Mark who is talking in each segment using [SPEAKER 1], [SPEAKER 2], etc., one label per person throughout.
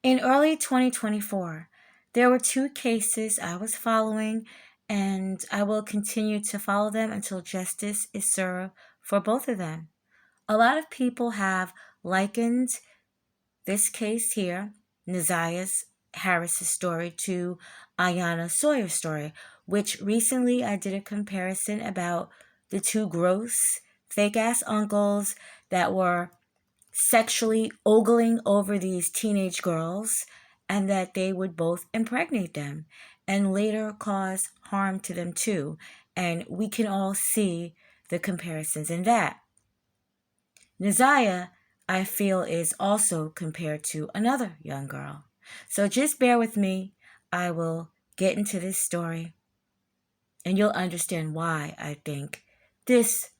[SPEAKER 1] In early 2024, there were two cases I was following, and I will continue to follow them until justice is served for both of them. A lot of people have likened this case here, Naziah Harris's story, to Ayanna Sawyer's story, which recently I did a comparison about the two gross, fake ass uncles that were sexually ogling over these teenage girls, and that they would both impregnate them and later cause harm to them too. And we can all see the comparisons in that. Naziah, I feel, is also compared to another young girl. So just bear with me. I will get into this story and you'll understand why I think this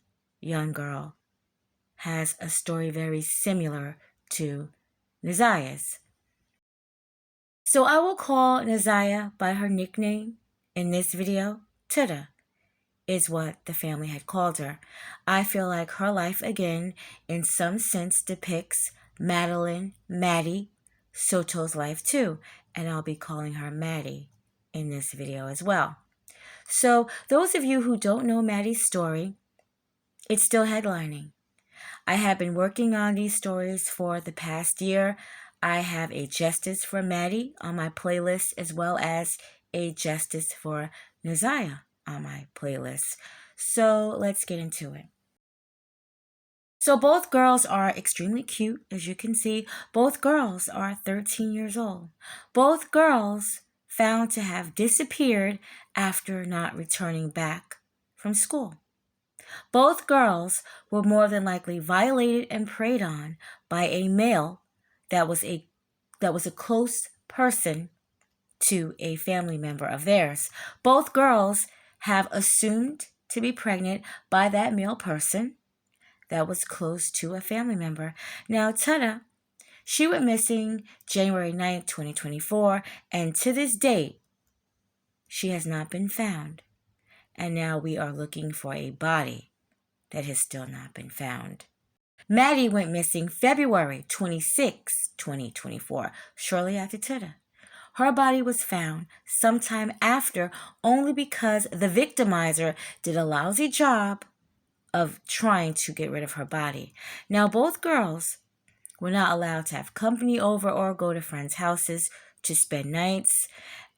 [SPEAKER 1] young girl has a story very similar to Naziah's. So I will call Naziah by her nickname in this video, Tuda, is what the family had called her. I feel like her life again, in some sense, depicts Madeline, Maddie, Soto's life too, and I'll be calling her Maddie in this video as well. So those of you who don't know Maddie's story, it's still headlining. I have been working on these stories for the past year. I have a Justice for Maddie on my playlist, as well as a Justice for Naziah on my playlist. So let's get into it. So both girls are extremely cute, as you can see. Both girls are 13 years old. Both girls found to have disappeared after not returning back from school. Both girls were more than likely violated and preyed on by a male that was a close person to a family member of theirs. Both girls have assumed to be pregnant by that male person that was close to a family member. Now, Tuda, she went missing January 9th, 2024, and to this date, she has not been found. And now we are looking for a body that has still not been found. Maddie went missing February 26, 2024, shortly after Tuda. Her body was found sometime after, only because the victimizer did a lousy job of trying to get rid of her body. Now, both girls were not allowed to have company over or go to friends' houses to spend nights.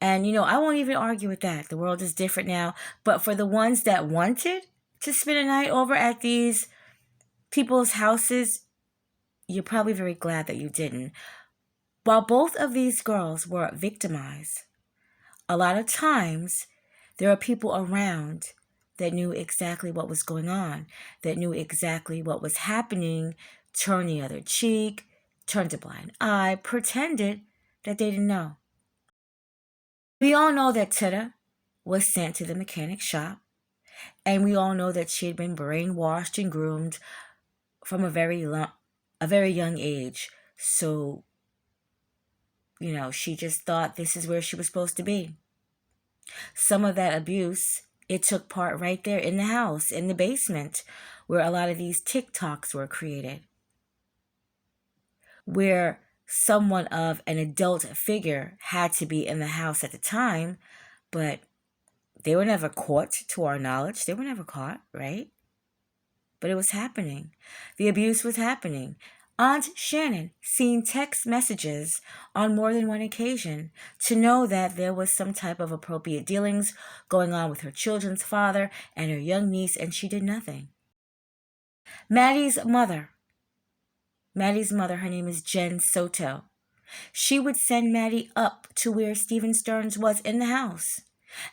[SPEAKER 1] And, I won't even argue with that. The world is different now. But for the ones that wanted to spend a night over at these people's houses, you're probably very glad that you didn't. While both of these girls were victimized, a lot of times there are people around that knew exactly what was going on, that knew exactly what was happening, turned the other cheek, turned a blind eye, pretended that they didn't know. We all know that Tuda was sent to the mechanic shop, and we all know that she had been brainwashed and groomed from a very young age. So, she just thought this is where she was supposed to be. Some of that abuse, it took part right there in the house, in the basement, where a lot of these TikToks were created, where someone of an adult figure had to be in the house at the time, but they were never caught, to our knowledge. They were never caught, right? But it was happening. The abuse was happening. Aunt Shannon seen text messages on more than one occasion to know that there was some type of appropriate dealings going on with her children's father and her young niece, and she did nothing. Maddie's mother, her name is Jen Soto. She would send Maddie up to where Stephen Stearns was in the house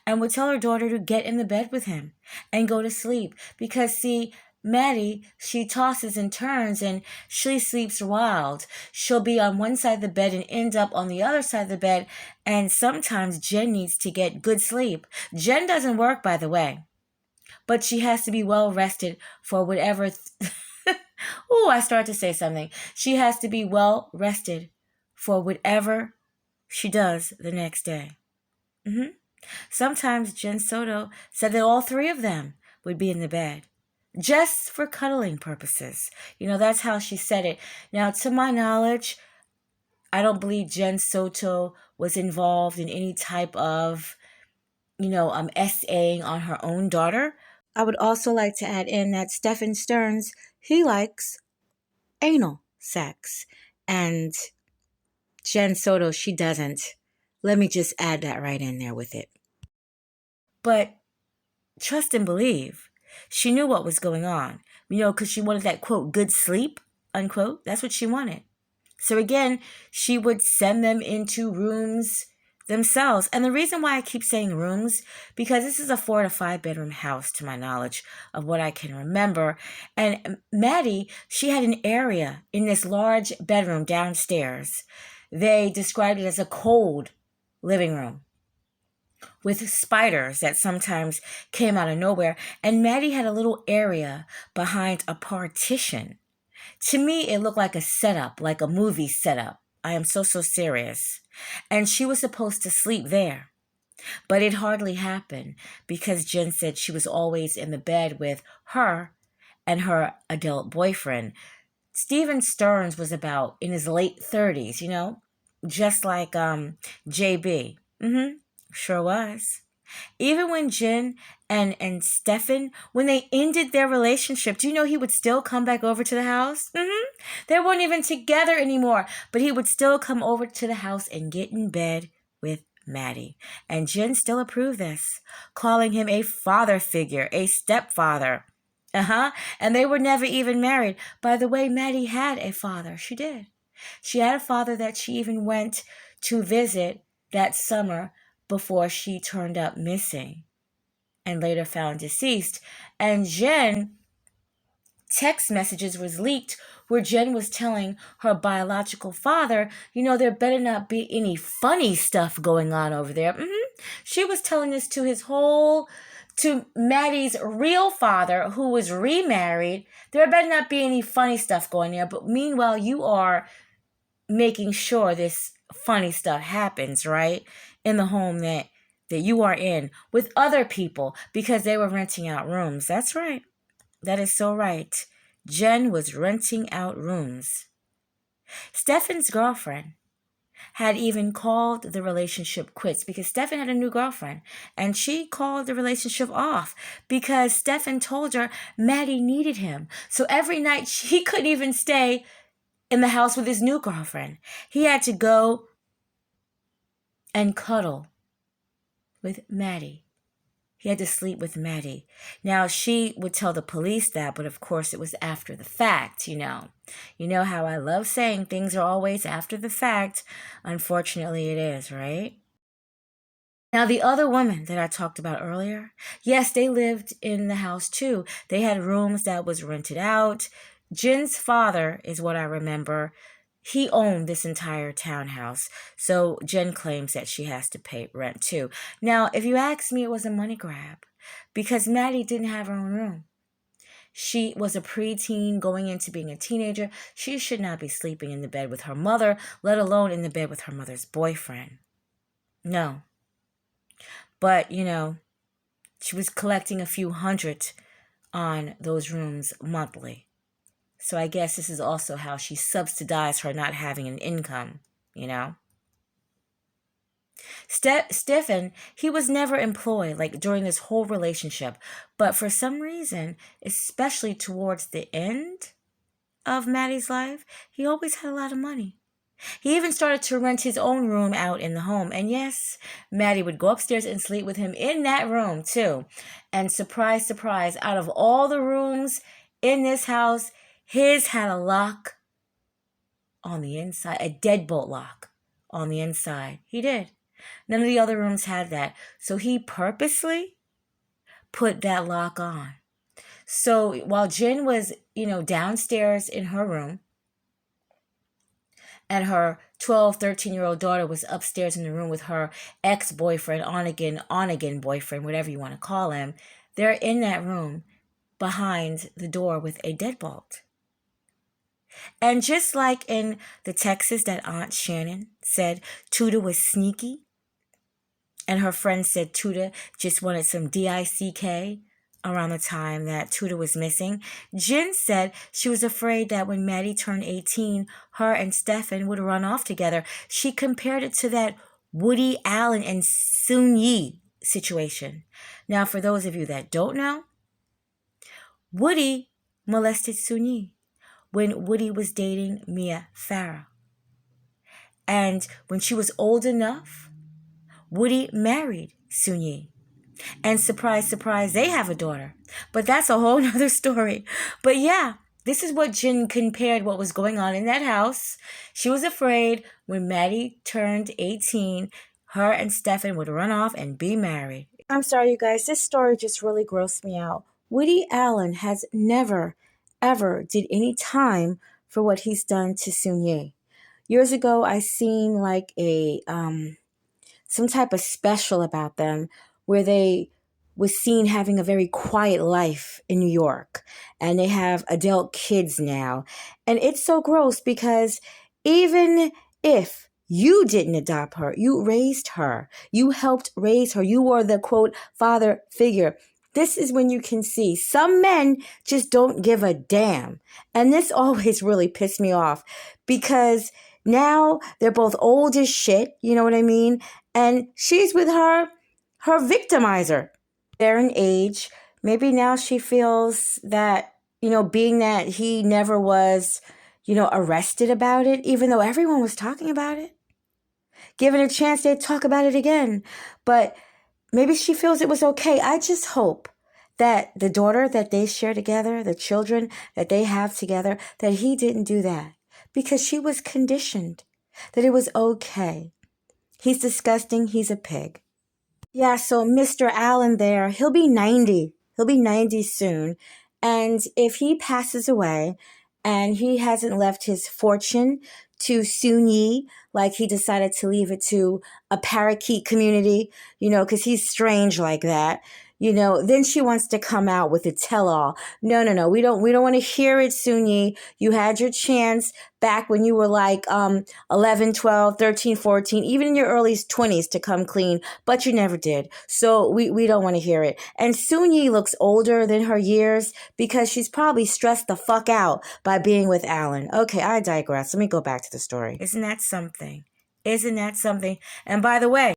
[SPEAKER 1] and would tell her daughter to get in the bed with him and go to sleep. Because, see, Maddie, she tosses and turns and she sleeps wild. She'll be on one side of the bed and end up on the other side of the bed. And sometimes Jen needs to get good sleep. Jen doesn't work, by the way, but she has to be well rested for whatever. Ooh, I start to say something. She has to be well rested for whatever she does the next day. Sometimes Jen Soto said that all three of them would be in the bed, just for cuddling purposes. That's how she said it. Now, to my knowledge, I don't believe Jen Soto was involved in any type of, essaying on her own daughter. I would also like to add in that Stephen Stearns, he likes anal sex. And Jen Soto, she doesn't. Let me just add that right in there with it. But trust and believe, she knew what was going on, because she wanted that, quote, good sleep, unquote. That's what she wanted. So again, she would send them into rooms themselves. And the reason why I keep saying rooms, because this is a 4 to 5 bedroom house to my knowledge of what I can remember. And Maddie, she had an area in this large bedroom downstairs. They described it as a cold living room with spiders that sometimes came out of nowhere. And Maddie had a little area behind a partition. To me, it looked like a setup, like a movie setup. I am so serious. And she was supposed to sleep there. But it hardly happened because Jen said she was always in the bed with her and her adult boyfriend. Stephen Stearns was about in his late 30s, just like JB. Sure was. Even when Jen and Stefan, when they ended their relationship, do you know he would still come back over to the house? They weren't even together anymore, but he would still come over to the house and get in bed with Maddie. And Jen still approved this, calling him a father figure, a stepfather. And they were never even married. By the way, Maddie had a father. She did. She had a father that she even went to visit that summer before she turned up missing and later found deceased. And Jen, text messages was leaked where Jen was telling her biological father, there better not be any funny stuff going on over there. She was telling this to Maddie's real father, who was remarried. There better not be any funny stuff going there. But meanwhile, you are making sure this funny stuff happens, right? In the home that you are in with other people because they were renting out rooms. That's right. That is so right. Jen was renting out rooms. Stefan's girlfriend had even called the relationship quits because Stefan had a new girlfriend, and she called the relationship off because Stefan told her Maddie needed him. So every night he couldn't even stay in the house with his new girlfriend. He had to go and cuddle with Maddie. He had to sleep with Maddie. Now, she would tell the police that, but of course it was after the fact, You know how I love saying things are always after the fact. Unfortunately, it is, right? Now, the other woman that I talked about earlier, yes, they lived in the house too. They had rooms that was rented out. Jen's father is what I remember. He owned this entire townhouse. So Jen claims that she has to pay rent too. Now, if you ask me, it was a money grab because Maddie didn't have her own room. She was a preteen going into being a teenager. She should not be sleeping in the bed with her mother, let alone in the bed with her mother's boyfriend. No. But, she was collecting a few hundred on those rooms monthly. So I guess this is also how she subsidized her not having an income, Stefan, he was never employed like during this whole relationship. But for some reason, especially towards the end of Maddie's life, he always had a lot of money. He even started to rent his own room out in the home. And yes, Maddie would go upstairs and sleep with him in that room too. And surprise, surprise, out of all the rooms in this house, his had a lock on the inside, a deadbolt lock on the inside. He did. None of the other rooms had that. So he purposely put that lock on. So while Jen was, downstairs in her room, and her 12, 13-year-old daughter was upstairs in the room with her ex-boyfriend, on-again boyfriend, whatever you want to call him. They're in that room behind the door with a deadbolt. And just like in the Texas that Aunt Shannon said Tuda was sneaky, and her friend said Tuda just wanted some DICK, around the time that Tudor was missing, Jen said she was afraid that when Maddie turned 18, her and Stefan would run off together. She compared it to that Woody Allen and Soon-Yi situation. Now, for those of you that don't know, Woody molested Soon-Yi when Woody was dating Mia Farrow. And when she was old enough, Woody married Soon-Yi. And surprise, surprise, they have a daughter. But that's a whole nother story. But yeah, this is what Jen compared what was going on in that house. She was afraid when Maddie turned 18, her and Stefan would run off and be married. I'm sorry, you guys. This story just really grossed me out. Woody Allen has never, ever did any time for what he's done to Soon-Yi. Years ago, I seen like some type of special about them where they was seen having a very quiet life in New York, and they have adult kids now. And it's so gross because even if you didn't adopt her, you raised her, you helped raise her, you were the quote father figure. This is when you can see some men just don't give a damn. And this always really pissed me off because now they're both old as shit, you know what I mean? And she's with her victimizer. They're in age. Maybe now she feels that, being that he never was, arrested about it, even though everyone was talking about it. Given a chance, they'd talk about it again. But maybe she feels it was okay. I just hope that the daughter that they share together, the children that they have together, that he didn't do that. Because she was conditioned that it was okay. He's disgusting. He's a pig. Yeah, so Mr. Allen there, he'll be 90. He'll be 90 soon. And if he passes away and he hasn't left his fortune to Soon-Yi, like he decided to leave it to a parakeet community, because he's strange like that, then she wants to come out with a tell-all. No. We don't want to hear it, Soon-Yi. You had your chance back when you were like 11, 12, 13, 14, even in your early 20s to come clean, but you never did. So we don't want to hear it. And Soon-Yi looks older than her years because she's probably stressed the fuck out by being with Alan. Okay, I digress. Let me go back to the story. Isn't that something? Isn't that something? And by the way,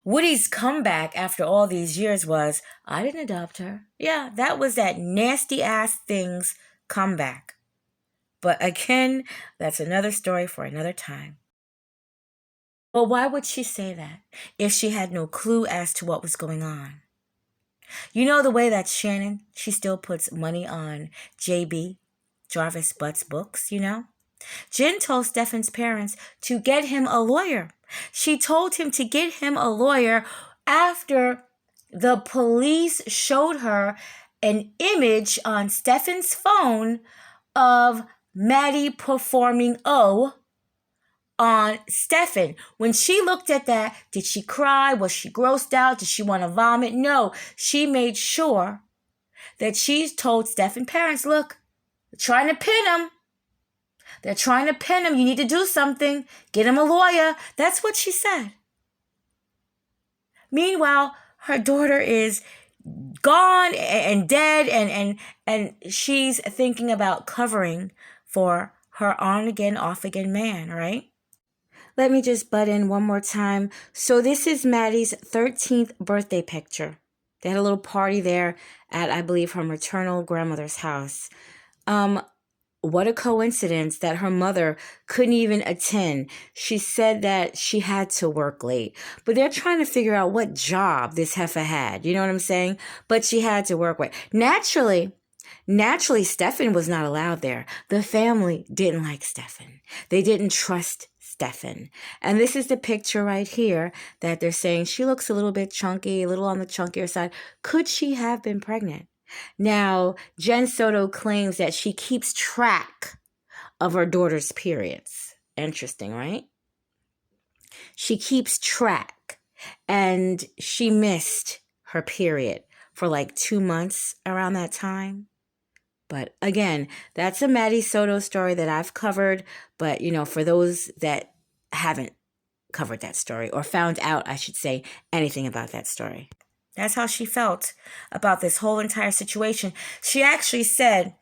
[SPEAKER 1] Woody's comeback after all these years was, I didn't adopt her. Yeah, that was that nasty ass thing's comeback. But again, that's another story for another time. Well, why would she say that if she had no clue as to what was going on? You know the way that Shannon, she still puts money on JB, Jarvis Butt's books, Jen told Stefan's parents to get him a lawyer. She told him to get him a lawyer after the police showed her an image on Stefan's phone of Maddie performing O on Stefan. When she looked at that, did she cry? Was she grossed out? Did she want to vomit? No, she made sure that she told Stefan's parents, look, they're trying to pin him. They're trying to pin him. You need to do something. Get him a lawyer. That's what she said. Meanwhile, her daughter is gone and dead, and she's thinking about covering for her on-again, off-again man, right? Let me just butt in one more time. So this is Maddie's 13th birthday picture. They had a little party there at, I believe, her maternal grandmother's house. What a coincidence that her mother couldn't even attend. She said that she had to work late. But they're trying to figure out what job this heifer had. You know what I'm saying? But she had to work late. Naturally, Stefan was not allowed there. The family didn't like Stefan. They didn't trust Stefan. And this is the picture right here that they're saying she looks a little bit chunky, a little on the chunkier side. Could she have been pregnant? Now, Jen Soto claims that she keeps track of her daughter's periods. Interesting, right? She keeps track, and she missed her period for like 2 months around that time. But again, that's a Maddie Soto story that I've covered. But, for those that haven't covered that story or found out, I should say, anything about that story. That's how she felt about this whole entire situation. She actually said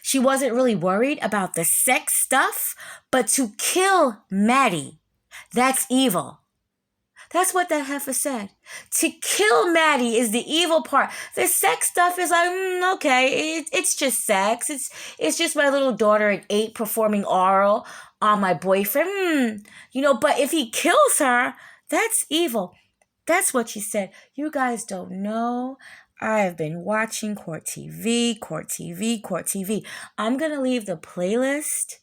[SPEAKER 1] she wasn't really worried about the sex stuff, but to kill Maddie, that's evil. That's what that heifer said. To kill Maddie is the evil part. The sex stuff is like, okay, it's just sex. It's just my little daughter at 8 performing oral on my boyfriend. But if he kills her, that's evil. That's what she said. You guys don't know. I have been watching Court TV, Court TV, Court TV. I'm going to leave the playlist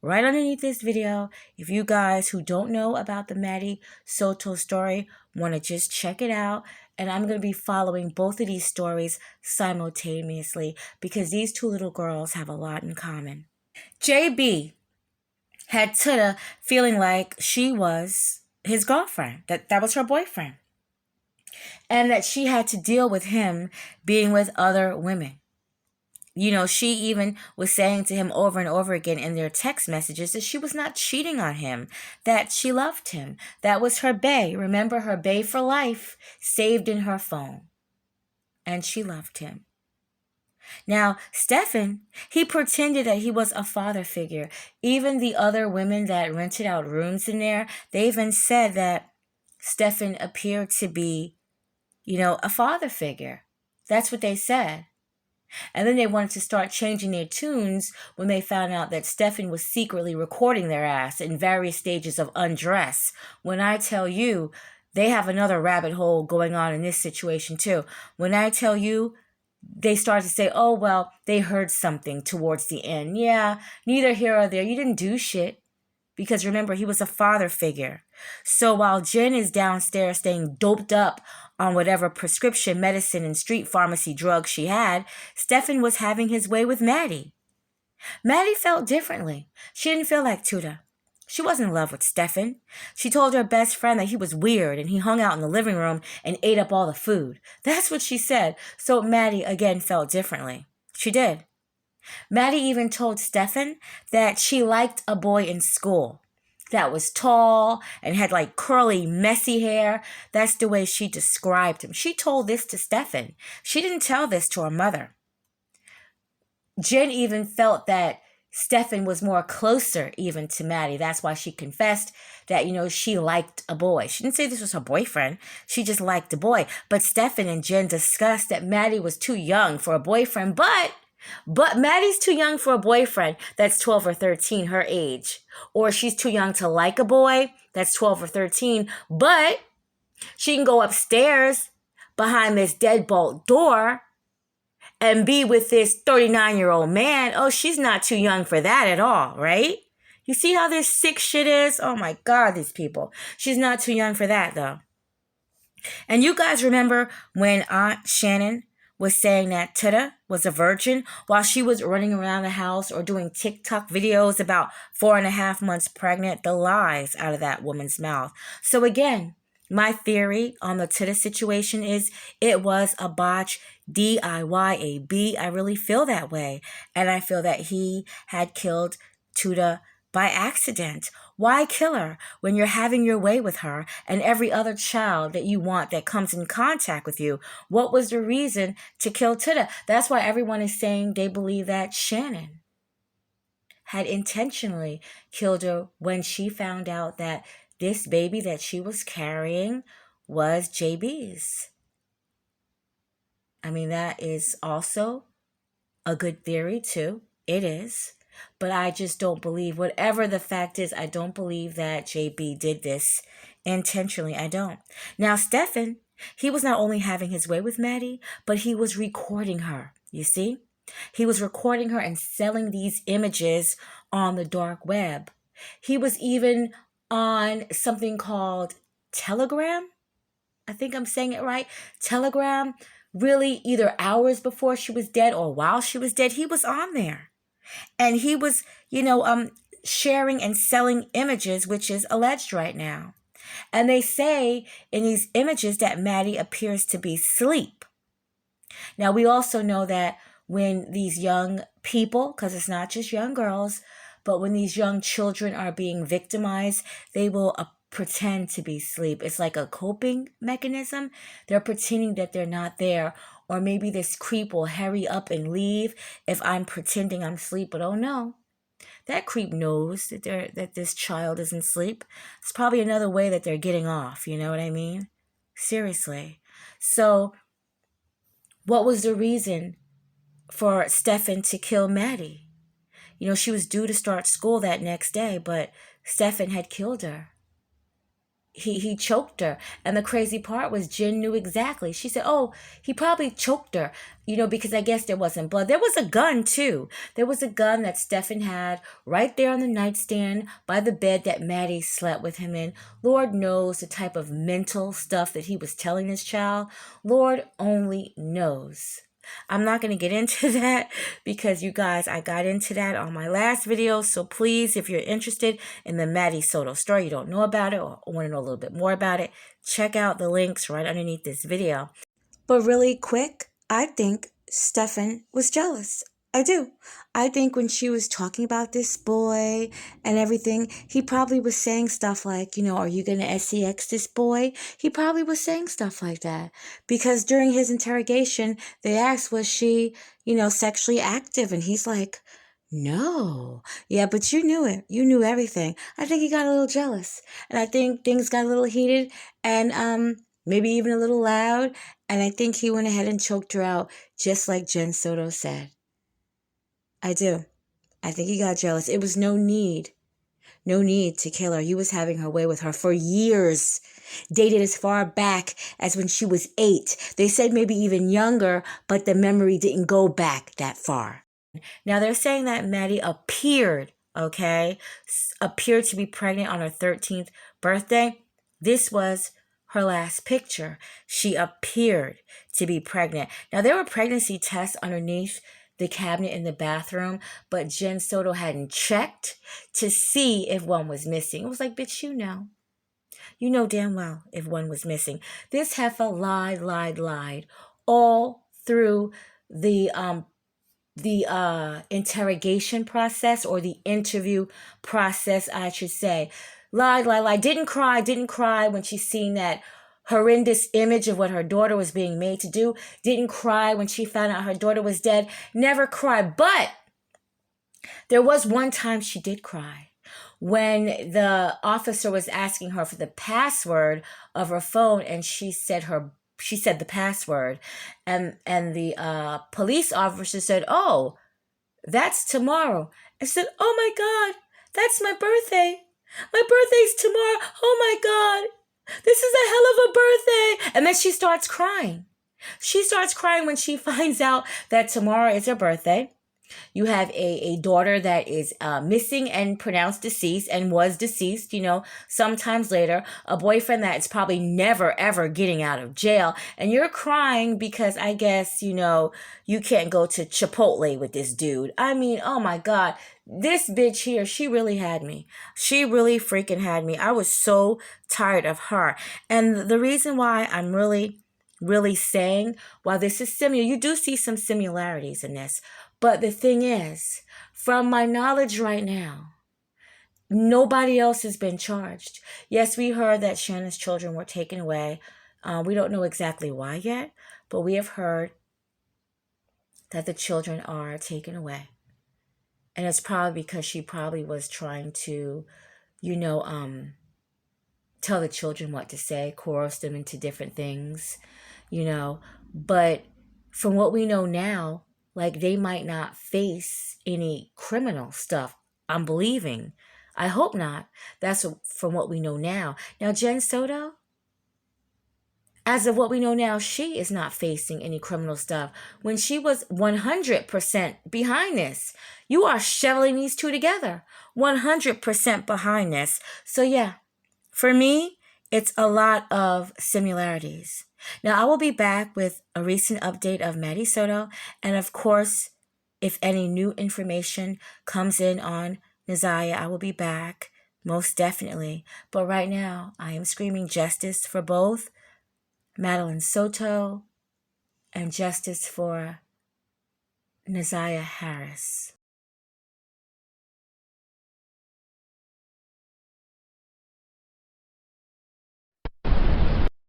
[SPEAKER 1] right underneath this video. If you guys who don't know about the Maddie Soto story want to just check it out. And I'm going to be following both of these stories simultaneously because these two little girls have a lot in common. JB had Tuda feeling like she was his girlfriend, that was her boyfriend, and that she had to deal with him being with other women. She even was saying to him over and over again in their text messages that she was not cheating on him, that she loved him. That was her bae. Remember, her bae for life, saved in her phone. And she loved him. Now, Stefan, he pretended that he was a father figure. Even the other women that rented out rooms in there, they even said that Stefan appeared to be, a father figure. That's what they said. And then they wanted to start changing their tunes when they found out that Stefan was secretly recording their ass in various stages of undress. When I tell you, they have another rabbit hole going on in this situation too. When I tell you, they started to say, oh, well, they heard something towards the end. Yeah, neither here or there. You didn't do shit. Because remember, he was a father figure. So while Jen is downstairs staying doped up on whatever prescription medicine and street pharmacy drugs she had, Stefan was having his way with Maddie. Maddie felt differently. She didn't feel like Tuda. She wasn't in love with Stefan. She told her best friend that he was weird and he hung out in the living room and ate up all the food. That's what she said. So Maddie again felt differently. She did. Maddie even told Stefan that she liked a boy in school that was tall and had like curly, messy hair. That's the way she described him. She told this to Stefan. She didn't tell this to her mother. Jen even felt that Stefan was more closer even to Maddie. That's why she confessed that, she liked a boy. She didn't say this was her boyfriend. She just liked a boy. But Stefan and Jen discussed that Maddie was too young for a boyfriend, but Maddie's too young for a boyfriend that's 12 or 13, her age. Or she's too young to like a boy that's 12 or 13, but she can go upstairs behind this deadbolt door and be with this 39-year-old man. Oh, she's not too young for that at all, right? You see how this sick shit is? Oh my God, these people. She's not too young for that, though. And you guys remember when Aunt Shannon was saying that Tuda was a virgin while she was running around the house or doing TikTok videos about 4.5 months pregnant? The lies out of that woman's mouth. So again, my theory on the Tuda situation is it was a botch, DIYAB. I really feel that way. And I feel that he had killed Tuda by accident. Why kill her when you're having your way with her and every other child that you want that comes in contact with you? What was the reason to kill Tuda? That's why everyone is saying they believe that Shannon had intentionally killed her when she found out that this baby that she was carrying was JB's. I mean, that is also a good theory too. It is. But I just don't believe, whatever the fact is, I don't believe that JB did this intentionally. I don't. Now, Stefan, he was not only having his way with Maddie, but he was recording her. You see? He was recording her and selling these images on the dark web. He was even on something called Telegram. I think I'm saying it right. Telegram, really either hours before she was dead or while she was dead, he was on there. And he was, sharing and selling images, which is alleged right now. And they say in these images that Maddie appears to be asleep. Now, we also know that when these young people, because it's not just young girls, but when these young children are being victimized, they will pretend to be asleep. It's like a coping mechanism. They're pretending that they're not there. Or maybe this creep will hurry up and leave if I'm pretending I'm asleep. But oh no, that creep knows that this child isn't asleep. It's probably another way that they're getting off. You know what I mean? Seriously. So what was the reason for Stefan to kill Maddie? You know, she was due to start school that next day, but Stefan had killed her. He choked her. And the crazy part was Jen knew exactly. She said, oh, he probably choked her, you know, because I guess there wasn't blood. There was a gun too. There was a gun that Stefan had right there on the nightstand by the bed that Maddie slept with him in. Lord knows the type of mental stuff that he was telling this child. Lord only knows. I'm not going to get into that because you guys, I got into that on my last video. So please, if you're interested in the Maddie Soto story, you don't know about it or want to know a little bit more about it, check out the links right underneath this video. But really quick, I think Stefan was jealous. I do. I think when she was talking about this boy and everything, he probably was saying stuff like, you know, are you going to sex this boy? He probably was saying stuff like that. Because during his interrogation, they asked, was she, you know, sexually active? And he's like, no. Yeah, but you knew it. You knew everything. I think he got a little jealous. And I think things got a little heated and maybe even a little loud. And I think he went ahead and choked her out, just like Jen Soto said. I do. I think he got jealous. It was no need to kill her. He was having her way with her for years. Dated as far back as when she was 8. They said maybe even younger, but the memory didn't go back that far. Now they're saying that Maddie appeared to be pregnant on her 13th birthday. This was her last picture. She appeared to be pregnant. Now there were pregnancy tests underneath the cabinet in the bathroom, but Jen Soto hadn't checked to see if one was missing. It was like, bitch, you know. You know damn well if one was missing. This heifer lied all through the interrogation process, or the interview process, I should say. Lied. Didn't cry when she seen that horrendous image of what her daughter was being made to do. Didn't cry when she found out her daughter was dead. Never cried. But there was one time she did cry. When the officer was asking her for the password of her phone, and she said the password, and the police officer said, oh, that's tomorrow. I said, oh my God, that's my birthday. My birthday's tomorrow. Oh my God, this is a hell of a birthday. And then she starts crying. She starts crying when she finds out that tomorrow is her birthday. You have a daughter that is missing and pronounced deceased and was deceased, you know, sometimes later. A boyfriend that is probably never, ever getting out of jail. And you're crying because I guess, you know, you can't go to Chipotle with this dude. I mean, oh my God, this bitch here, she really had me. She really freaking had me. I was so tired of her. And the reason why I'm really saying, while this is similar, you do see some similarities in this. But the thing is, from my knowledge right now, nobody else has been charged. Yes, we heard that Shannon's children were taken away. We don't know exactly why yet, but we have heard that the children are taken away. And it's probably because she probably was trying to, you know, tell the children what to say, coerce them into different things, you know. But from what we know now, like, they might not face any criminal stuff. I'm believing. I hope not. That's from what we know now. Now, Jen Soto, as of what we know now, she is not facing any criminal stuff. When she was 100% behind this, you are shoveling these two together. 100% behind this. So yeah, for me, it's a lot of similarities. Now, I will be back with a recent update of Maddie Soto. And of course, if any new information comes in on Neziah, I will be back, most definitely. But right now, I am screaming justice for both Madeline Soto and justice for Neziah Harris.